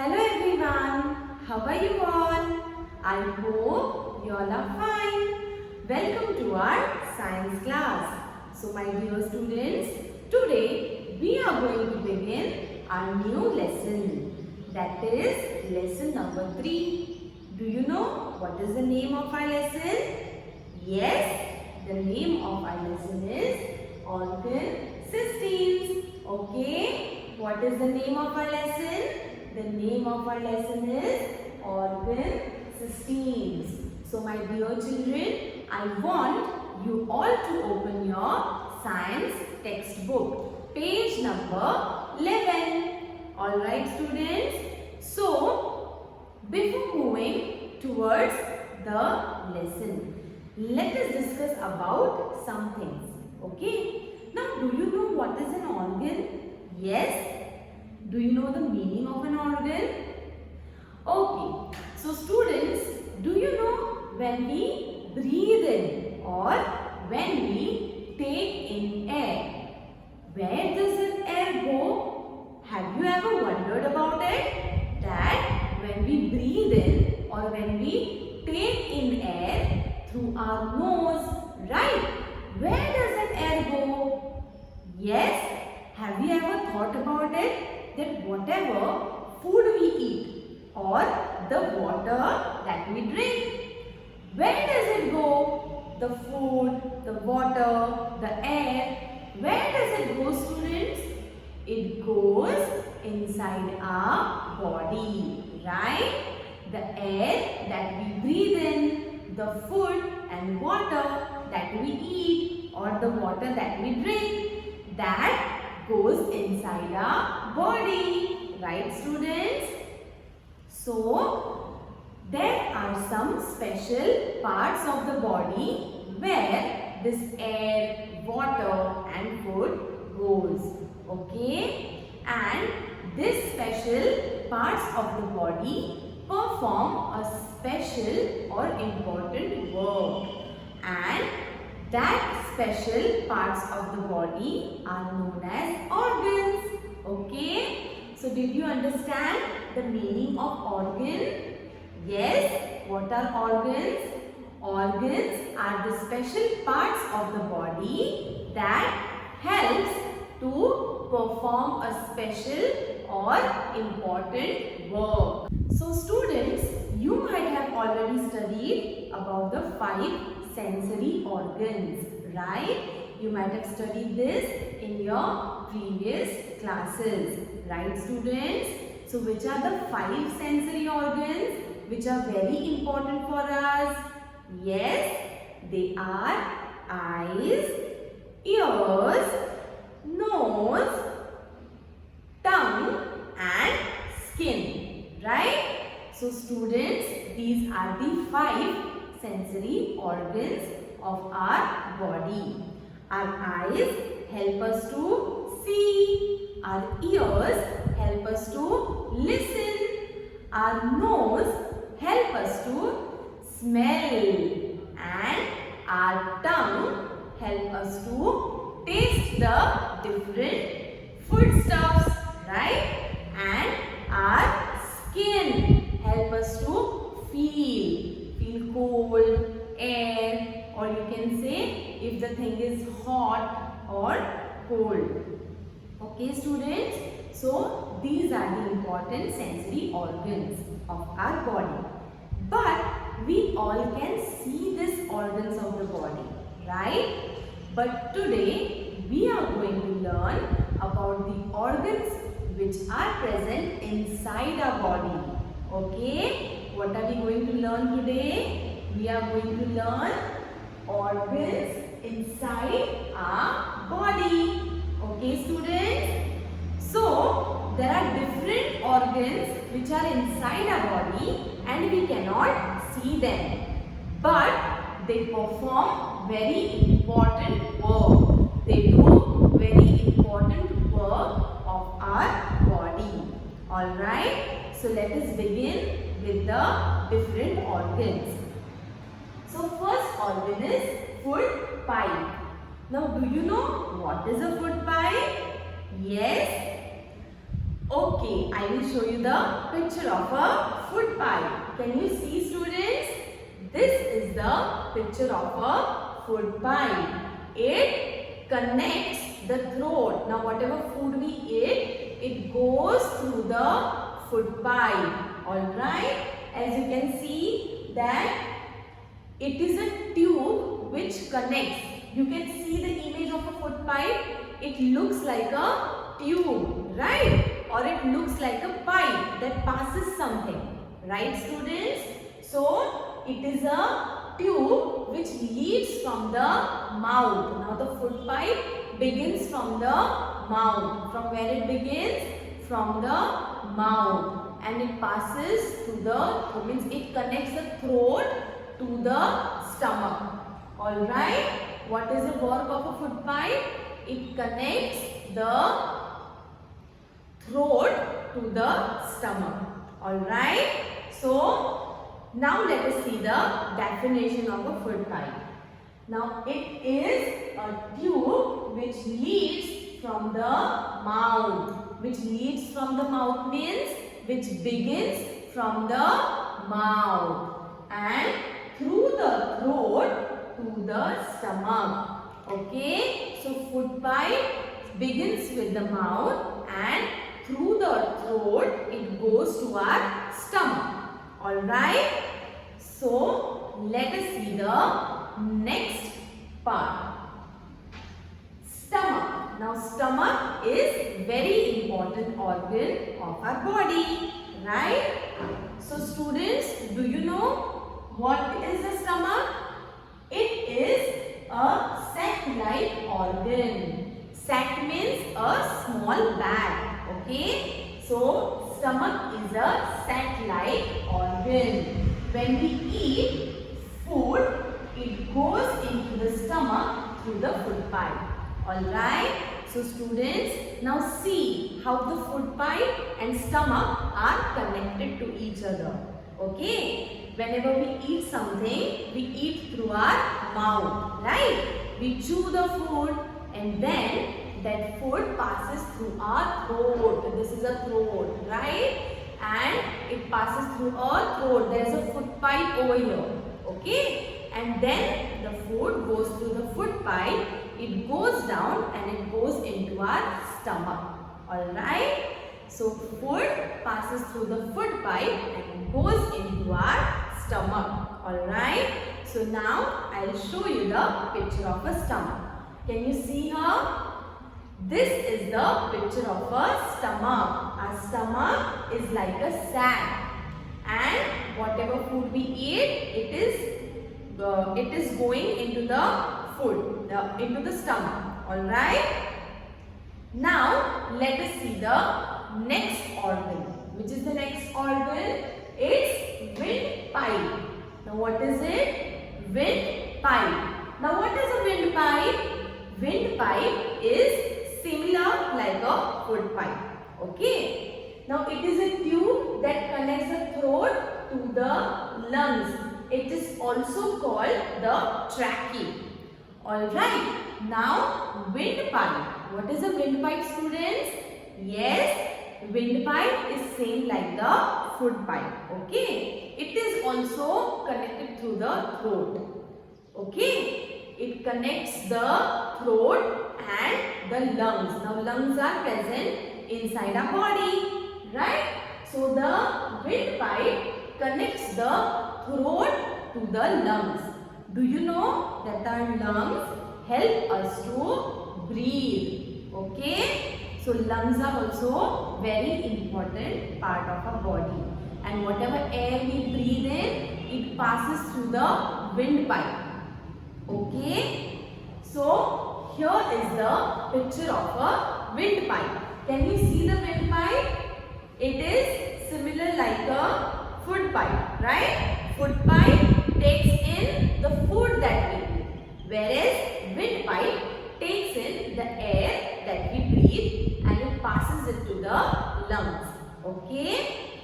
Hello everyone, how are you all? I hope you all are fine. Welcome to our science class. So my dear students, today we are going to begin our new lesson. That is lesson number 3. Do you know what is the name of our lesson? Yes, the name of our lesson is organ systems. Okay, what is the name of our lesson? The name of our lesson is organ systems. So my dear children, I want you all to open your science textbook, page number 11. Alright students, so before moving towards the lesson, let us discuss about some things. Okay, now do you know what is an organ? Yes. Do you know the meaning of an organ? Okay, so students, do you know when we breathe in or when we take in air, where does that air go? Have you ever wondered about it? That when we breathe in or when we take in air through our nose, right? Where does that air go? Yes, have you ever thought about it? That whatever food we eat or the water that we drink, where does it go? The food, the water, the air, where does it go, students? It goes inside our body, right? The air that we breathe in, the food and water that we eat or the water that we drink, that goes inside our body, right students? So there are some special parts of the body where this air, water and food goes, okay? And these special parts of the body perform a special or important work, and that special parts of the body are known as organs. Okay? So did you understand the meaning of organ? Yes. What are organs? Organs are the special parts of the body that helps to perform a special or important work. So students, you might have already studied about the 5 sensory organs, right? You might have studied this in your previous classes, right students? So which are the 5 sensory organs which are very important for us? Yes, they are eyes, ears, nose, tongue and skin, right? So students, these are the 5 sensory organs of our body. Our eyes help us to see, our ears help us to listen, our nose help us to smell, and our tongue help us to taste the different foodstuffs, right? And our skin help us to feel cold, air, or you can say if the thing is hot or cold. Okay students, so these are the important sensory organs of our body. But we all can see these organs of the body, right? But today we are going to learn about the organs which are present inside our body. Okay? What are we going to learn today? We are going to learn organs inside our body. Okay students? So there are different organs which are inside our body and we cannot see them. But they perform very important work. They do very important work of our body. Alright? So let us begin with the different organs. So first organ is food pipe. Now do you know what is a food pipe? Yes. Okay, I will show you the picture of a food pipe. Can you see, students? This is the picture of a food pipe. It connects the throat. Now whatever food we eat, it goes through the food pipe. Alright? As you can see that it is a tube which connects. You can see the image of a food pipe. It looks like a tube, right? Or it looks like a pipe that passes something. Right, students? So, it is a tube which leads from the mouth. Now, the food pipe begins from the mouth. From where it begins? From the mouth. And it passes to the, means it connects the throat to the stomach. Alright? What is the work of a food pipe? It connects the throat to the stomach. Alright? So, now let us see the definition of a food pipe. Now, it is a tube which leads from the mouth. Which leads from the mouth means which begins from the mouth and through the throat to the stomach. Okay? So, food pipe begins with the mouth and through the throat it goes to our stomach. Alright? So, let us see the next part. Stomach. Now, stomach is very important organ of our body. Right? So, students, do you know what is the stomach? It is a sac-like organ. Sac means a small bag. Okay, so stomach is a sac-like organ. When we eat food, it goes into the stomach through the food pipe. Alright, so students, now see how the food pipe and stomach are connected to each other. Okay, whenever we eat something, we eat through our mouth, right? We chew the food and then that food passes through our throat. This is a throat, right? And it passes through our throat. There is a food pipe over here. Okay? And then the food goes through the food pipe. It goes down and it goes into our stomach. Alright? So food passes through the food pipe and it goes into our stomach. Alright? So now I will show you the picture of a stomach. Can you see her? This is the picture of a stomach. Our stomach is like a sac, and whatever food we eat, it is going into the food, into the stomach. All right. Now let us see the next organ. Which is the next organ? It's windpipe. Now what is it? Windpipe. Now what is a windpipe? Windpipe is similar like a food pipe. Okay. Now it is a tube that connects the throat to the lungs. It is also called the trachea. Alright. Now windpipe. What is a windpipe, students? Yes, windpipe is same like the food pipe. Okay. It is also connected through the throat. Okay. It connects the throat and the lungs. Now lungs are present inside our body, right? So the windpipe connects the throat to the lungs. Do you know that our lungs help us to breathe? Okay? So lungs are also very important part of our body. And whatever air we breathe in, it passes through the windpipe. Okay? So here is the picture of a windpipe. Can you see the windpipe? It is similar like a food pipe, right? Food pipe takes in the food that we eat, whereas windpipe takes in the air that we breathe and it passes it to the lungs. Okay?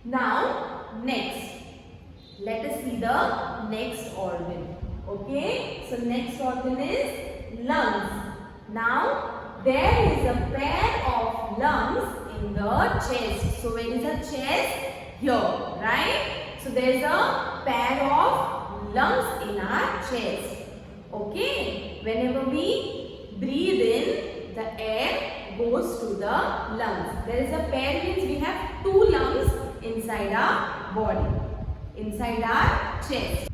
Now, next, let us see the next organ. Okay? So, next organ is lungs. Now, there is a pair of lungs in the chest. So where is the chest? Here, right? So there is a pair of lungs in our chest. Okay? Whenever we breathe in, the air goes to the lungs. There is a pair, means we have two lungs inside our body, inside our chest.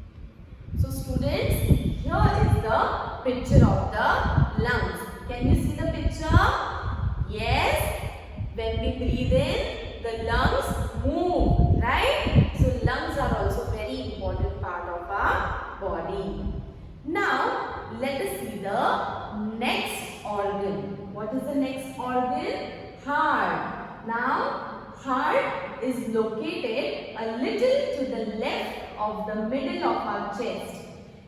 So students, here is the picture of the lungs. Can you see the picture? Yes. When we breathe in, the lungs move, right? So lungs are also very important part of our body. Now, let us see the next organ. What is the next organ? Heart. Now, heart is located a little to the left of the middle of our chest.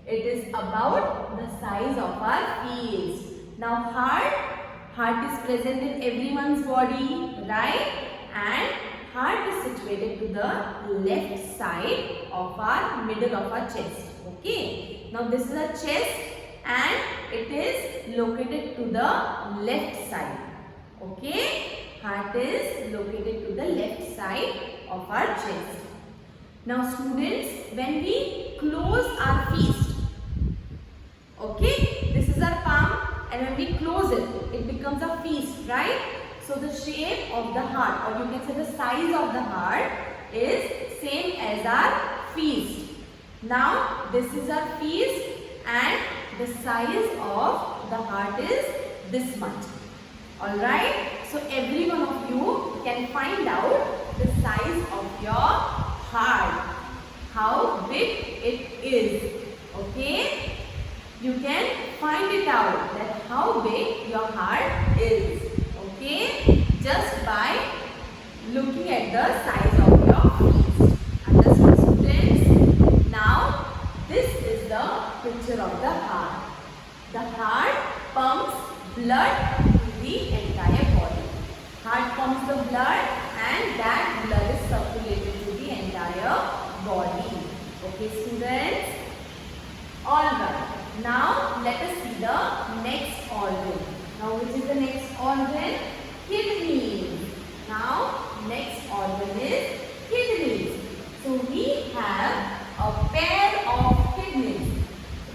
It is about the size of our fist. Now, heart is present in everyone's body, right? And heart is situated to the left side of our middle of our chest. Okay. Now, this is a chest and it is located to the left side. Okay. Heart is located to the left side of our chest. Now students, when we close our fist, okay, this is our palm, and when we close it, it becomes a fist, right? So the shape of the heart, or you can say the size of the heart, is same as our fist. Now this is our fist and the size of the heart is this much. Alright, so every one of you can find out the size of your heart, how big it is. Okay, you can find it out that how big your heart is. Okay, just by looking at the size of your fist. Understood, students? Now, this is the picture of the heart. The heart pumps blood the entire body. Heart pumps the blood and that blood is circulated to the entire body. Okay students? Alright. Now let us see the next organ. Now which is the next organ? Kidneys. Now next organ is kidneys. So we have a pair of kidneys.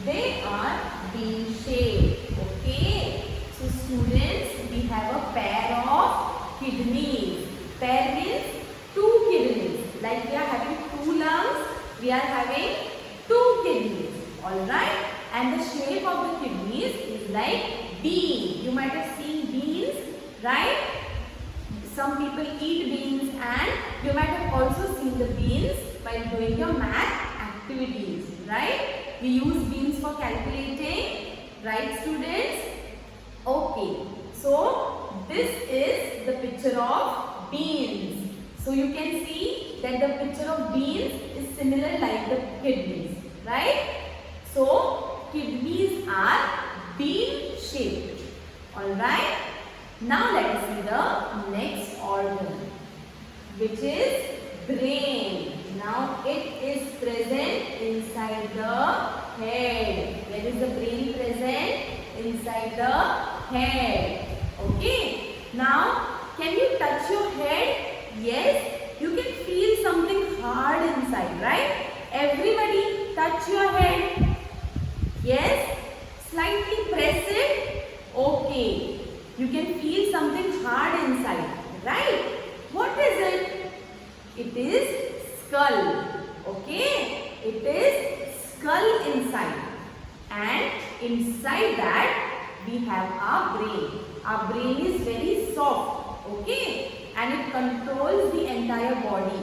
They are bean shaped. Okay. So students, we have a pair of kidneys. Pair means two kidneys. Like we are having two lungs, we are having two kidneys. Alright? And the shape of the kidneys is like bean. You might have seen beans, right? Some people eat beans, and you might have also seen the beans while doing your math activities, right? We use beans for calculating, right students? Okay, so this is the picture of beans. So you can see that the picture of beans is similar like the kidneys, right? So kidneys are bean shaped. Alright. Now let us see the next organ, which is brain. Now it is present inside the head. Where is the brain present? Inside the head. Okay. Now, can you touch your head? Yes. You can feel something hard inside, right? Everybody touch your head. Yes. Slightly press it. Okay. You can feel something hard inside, right? What is it? It is skull. Okay. It is skull inside. And inside that we have our brain. Our brain is very soft, okay, and it controls the entire body,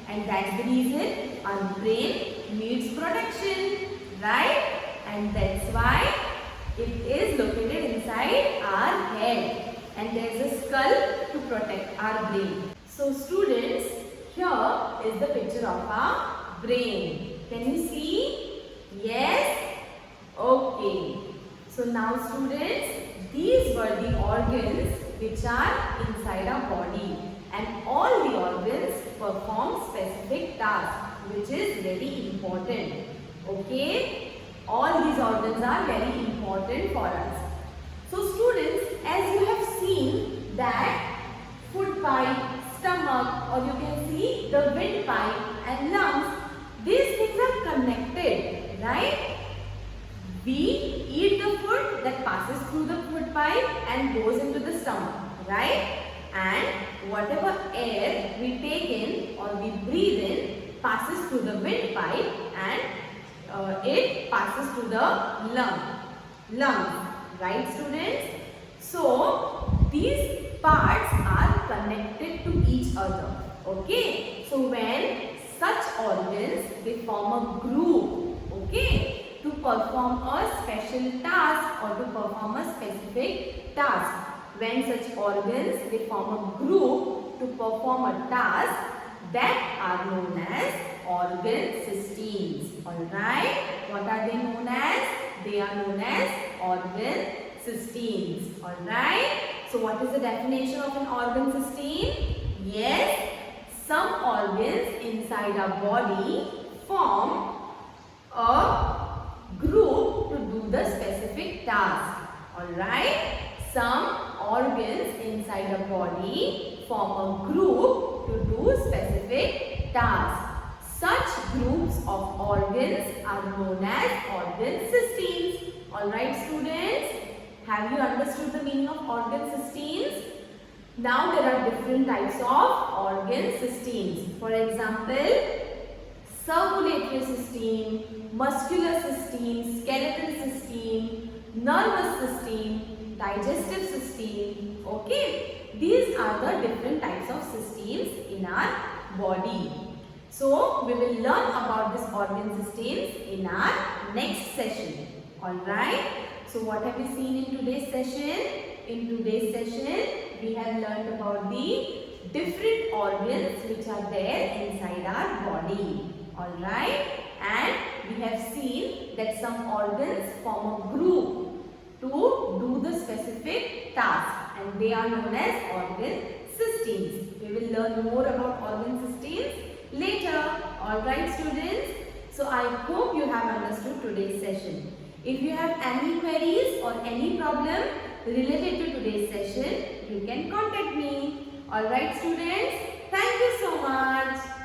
and that's the reason our brain needs protection, right? And that's why it is located inside our head, and there is a skull to protect our brain. So students, here is the picture of our brain. Can you see? Yes? Okay. So now students, these were the organs which are inside our body, and all the organs perform specific tasks which is very important. Okay? All these organs are very important for us. So students, as you have seen that food pipe, stomach, or you can see the windpipe and lungs. These things are connected, right? We eat the food that passes through the food pipe and goes into the stomach, right? And whatever air we take in or we breathe in passes through the windpipe and it passes to the lungs, right students? So these parts are connected to each other, okay? So when such organs, they form a group, okay, to perform a special task or to perform a specific task. When such organs, they form a group to perform a task, that are known as organ systems. Alright, what are they known as? They are known as organ systems. Alright, so what is the definition of an organ system? Yes, some organs inside our body form a group to do the specific task. Alright, some organs inside our body form a group to do specific tasks. Such groups of organs are known as organ systems. Alright students, have you understood the meaning of organ systems? Now there are different types of organ systems. For example, circulatory system, muscular system, skeletal system, nervous system, digestive system. Okay, these are the different types of systems in our body. So we will learn about these organ systems in our next session. Alright, so what have we seen in today's session? In today's session, we have learned about the different organs which are there inside our body. Alright, and we have seen that some organs form a group to do the specific task and they are known as organ systems. We will learn more about organ systems later. Alright students, so I hope you have understood today's session. If you have any queries or any problem related to today's session, you can contact me. Alright students, thank you so much.